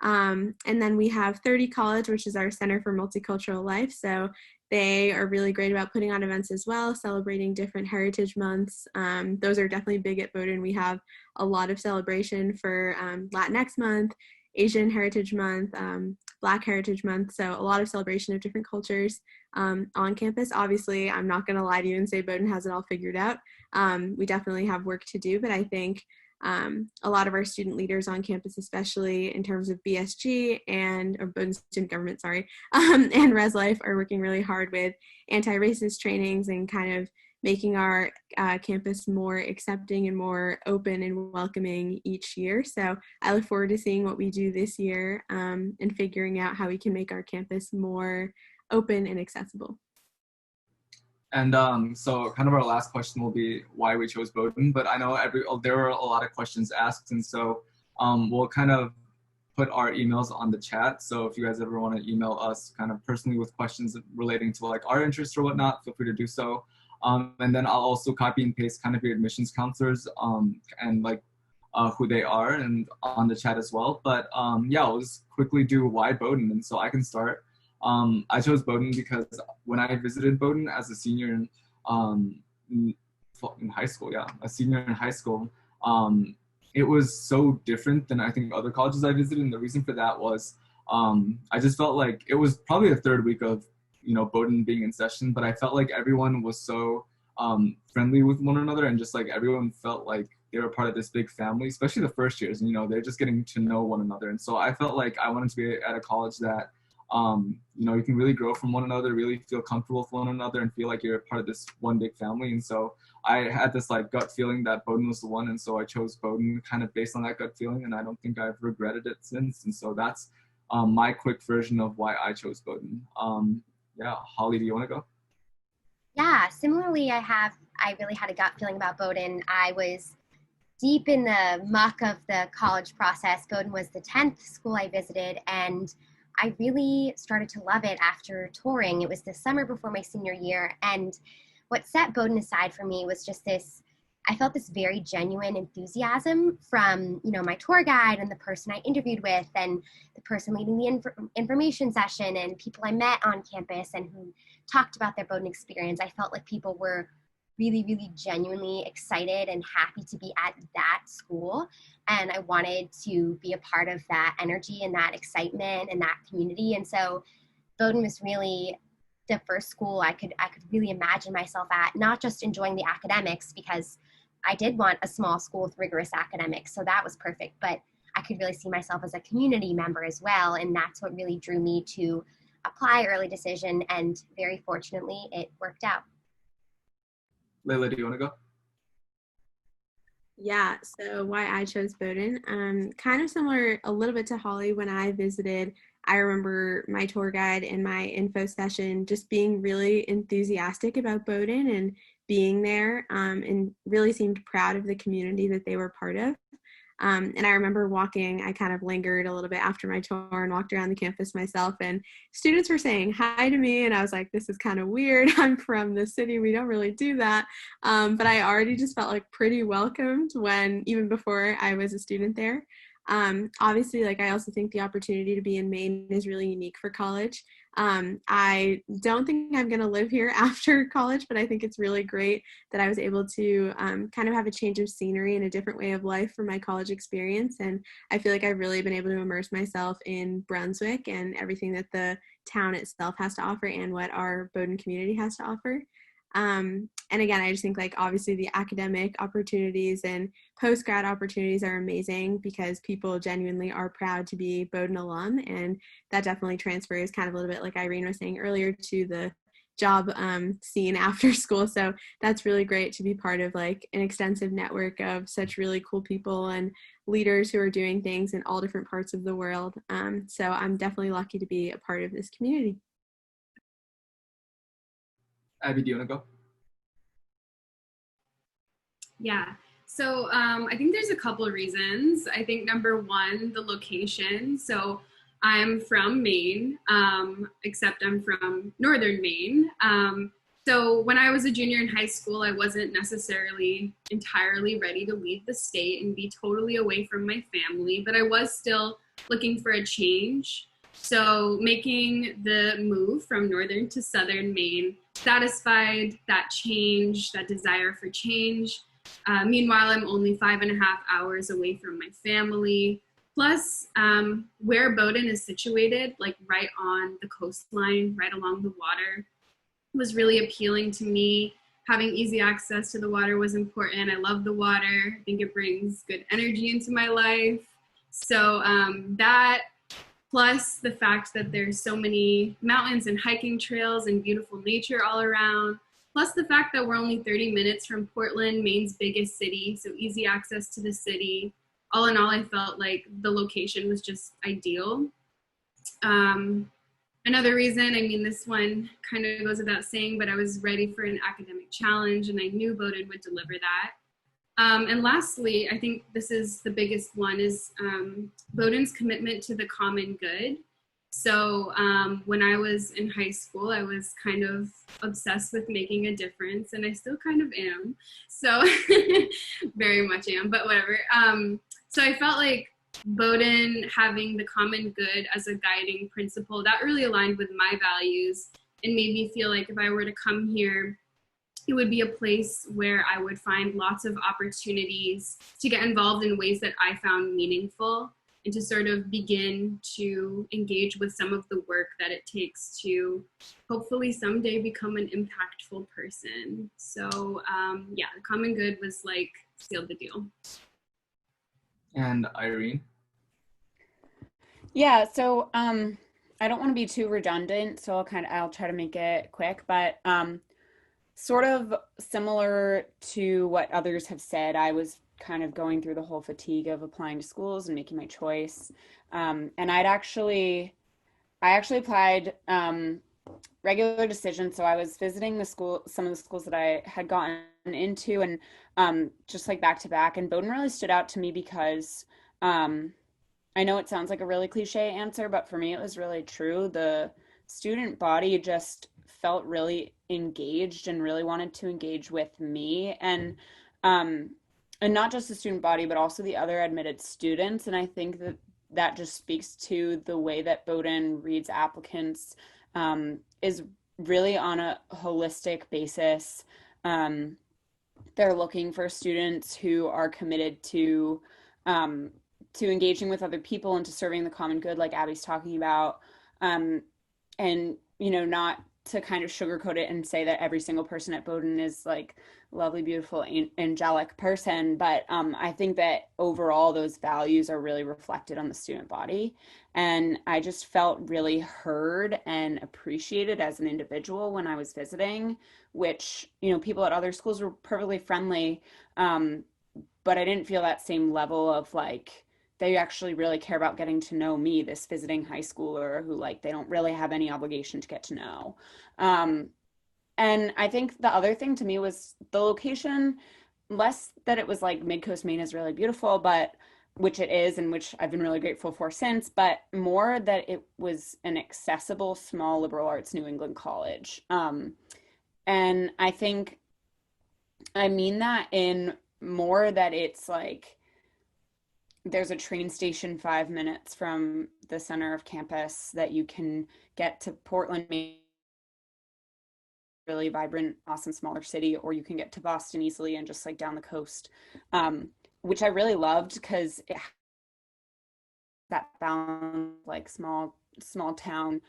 Speaker 3: And then we have 30 College, which is our Center for Multicultural Life. So they are really great about putting on events as well, celebrating different heritage months. Those are definitely big at Bowdoin. We have a lot of celebration for Latinx Month, Asian Heritage Month, Black Heritage Month. So a lot of celebration of different cultures on campus. Obviously, I'm not going to lie to you and say Bowdoin has it all figured out. We definitely have work to do, but I think a lot of our student leaders on campus, especially in terms of BSG or Bowdoin Student Government, and Res Life, are working really hard with anti-racist trainings and kind of making our campus more accepting and more open and welcoming each year. So I look forward to seeing what we do this year and figuring out how we can make our campus more open and accessible.
Speaker 1: And so kind of our last question will be why we chose Bowdoin, but I know there were a lot of questions asked, and so we'll kind of put our emails on the chat. So if you guys ever want to email us kind of personally with questions relating to like our interests or whatnot, feel free to do so. And then I'll also copy and paste kind of your admissions counselors and like who they are and on the chat as well. But yeah, I'll just quickly do why Bowdoin, and so I can start. I chose Bowdoin because when I visited Bowdoin as a senior in high school, a senior in high school, it was so different than I think other colleges I visited. And the reason for that was I just felt like it was probably the third week of, Bowdoin being in session, but I felt like everyone was so friendly with one another, and just like everyone felt like they were part of this big family, especially the first years, and they're just getting to know one another. And so I felt like I wanted to be at a college that you can really grow from one another, really feel comfortable with one another, and feel like you're part of this one big family. And so I had this like gut feeling that Bowdoin was the one, and so I chose Bowdoin kind of based on that gut feeling, and I don't think I've regretted it since. And so that's my quick version of why I chose Bowdoin. Holly, do you want to go?
Speaker 2: Yeah, similarly, I really had a gut feeling about Bowdoin. I was deep in the muck of the college process. Bowdoin was the 10th school I visited, and I really started to love it after touring. It was the summer before my senior year, and what set Bowdoin aside for me was just I felt this very genuine enthusiasm from, my tour guide and the person I interviewed with and the person leading the information session and people I met on campus and who talked about their Bowdoin experience. I felt like people were really, really genuinely excited and happy to be at that school. And I wanted to be a part of that energy and that excitement and that community. And so Bowdoin was really the first school I could really imagine myself at, not just enjoying the academics, because I did want a small school with rigorous academics, so that was perfect, but I could really see myself as a community member as well, and that's what really drew me to apply early decision, and very fortunately, it worked out.
Speaker 1: Layla, do you want to go?
Speaker 3: Yeah, so why I chose Bowdoin, kind of similar a little bit to Holly. When I visited, I remember my tour guide in my info session just being really enthusiastic about Bowdoin and being there, and really seemed proud of the community that they were part of. And I remember I kind of lingered a little bit after my tour and walked around the campus myself, and students were saying hi to me, and I was like, this is kind of weird. I'm from the city. We don't really do that. But I already just felt like pretty welcomed even before I was a student there. Obviously, I also think the opportunity to be in Maine is really unique for college. I don't think I'm going to live here after college, but I think it's really great that I was able to kind of have a change of scenery and a different way of life for my college experience. And I feel like I've really been able to immerse myself in Brunswick and everything that the town itself has to offer and what our Bowdoin community has to offer. And again, I just think like obviously the academic opportunities and post-grad opportunities are amazing because people genuinely are proud to be Bowdoin alum, and that definitely transfers kind of a little bit like Irene was saying earlier to the job scene after school. So that's really great to be part of like an extensive network of such really cool people and leaders who are doing things in all different parts of the world. So I'm definitely lucky to be a part of this community.
Speaker 1: Abby, do you want to go?
Speaker 4: Yeah. So I think there's a couple of reasons. I think number one, the location. So I'm from Maine, except I'm from northern Maine. So when I was a junior in high school, I wasn't necessarily entirely ready to leave the state and be totally away from my family, but I was still looking for a change. So making the move from northern to southern Maine satisfied that change, that desire for change. Meanwhile, I'm only 5.5 hours away from my family. Plus, where Bowdoin is situated, like right on the coastline, right along the water, was really appealing to me. Having easy access to the water was important. I love the water. I think it brings good energy into my life. So that, plus the fact that there's so many mountains and hiking trails and beautiful nature all around, plus the fact that we're only 30 minutes from Portland, Maine's biggest city, so easy access to the city. All in all, I felt like the location was just ideal. Another reason, I mean, this one kind of goes without saying, but I was ready for an academic challenge and I knew Bowdoin would deliver that. And lastly, I think this is the biggest one, is Bowdoin's commitment to the common good. So when I was in high school, I was kind of obsessed with making a difference, and I still kind of am. So very much am, but whatever. So I felt like Bowdoin having the common good as a guiding principle, that really aligned with my values and made me feel like if I were to come here, it would be a place where I would find lots of opportunities to get involved in ways that I found meaningful and to sort of begin to engage with some of the work that it takes to hopefully someday become an impactful person. So yeah, the common good was like sealed the deal.
Speaker 1: And Irene?
Speaker 5: Yeah, so I don't want to be too redundant, so I'll try to make it quick, but sort of similar to what others have said, I was kind of going through the whole fatigue of applying to schools and making my choice. And I actually applied regular decision. So I was visiting some of the schools that I had gotten into, and just like back to back. And Bowdoin really stood out to me because I know it sounds like a really cliche answer, but for me it was really true. The student body just felt really engaged and really wanted to engage with me, and not just the student body, but also the other admitted students. And I think that just speaks to the way that Bowdoin reads applicants, is really on a holistic basis. They're looking for students who are committed to engaging with other people and to serving the common good, like Abby's talking about, and not to kind of sugarcoat it and say that every single person at Bowdoin is like lovely, beautiful, angelic person. But I think that overall those values are really reflected on the student body. And I just felt really heard and appreciated as an individual when I was visiting, which, people at other schools were perfectly friendly. But I didn't feel that same level of like, they actually really care about getting to know me, this visiting high schooler who like they don't really have any obligation to get to know. And I think the other thing to me was the location, less that it was like Mid-Coast Maine is really beautiful, but which it is, and which I've been really grateful for since, but more that it was an accessible, small liberal arts New England college. And I think I mean that in more that it's like, there's a train station 5 minutes from the center of campus that you can get to Portland, really vibrant, awesome, smaller city, or you can get to Boston easily and just like down the coast, which I really loved because it that balance, like small town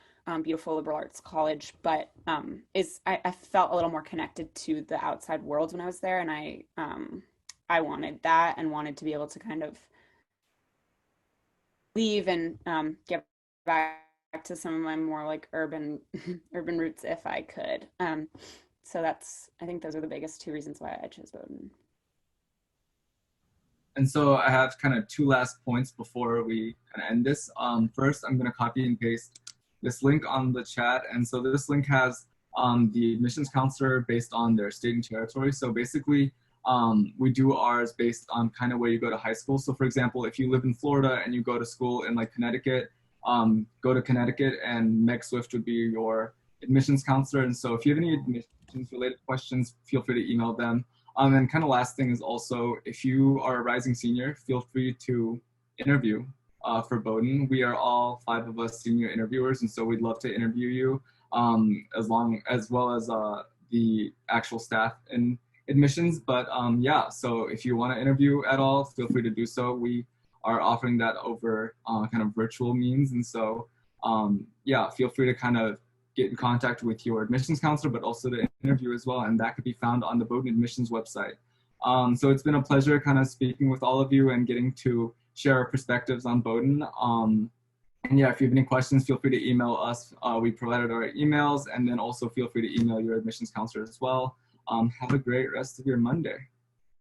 Speaker 5: beautiful liberal arts college, but I felt a little more connected to the outside world when I was there, and I wanted that and wanted to be able to kind of leave and get back to some of my more like urban roots if I could. So I think those are the biggest two reasons why I chose Bowdoin.
Speaker 1: And so I have kind of two last points before we kind of end this. First, I'm going to copy and paste this link on the chat. And so this link has the admissions counselor based on their state and territory. So basically, we do ours based on kind of where you go to high school. So for example, if you live in Florida and you go to school in like Connecticut, go to Connecticut, and Meg Swift would be your admissions counselor. And so if you have any admissions related questions, feel free to email them. And kind of last thing is also, if you are a rising senior, feel free to interview for Bowdoin. We are all 5 of us senior interviewers, and so we'd love to interview you as well as the actual staff in admissions. But yeah, so if you want to interview at all, feel free to do so. We are offering that over kind of virtual means, and so yeah, feel free to kind of get in contact with your admissions counselor, but also the interview as well, and that could be found on the Bowdoin admissions website. So it's been a pleasure kind of speaking with all of you and getting to share our perspectives on Bowdoin. And yeah, if you have any questions, feel free to email us. We provided our emails, and then also feel free to email your admissions counselor as well. Have a great rest of your Monday.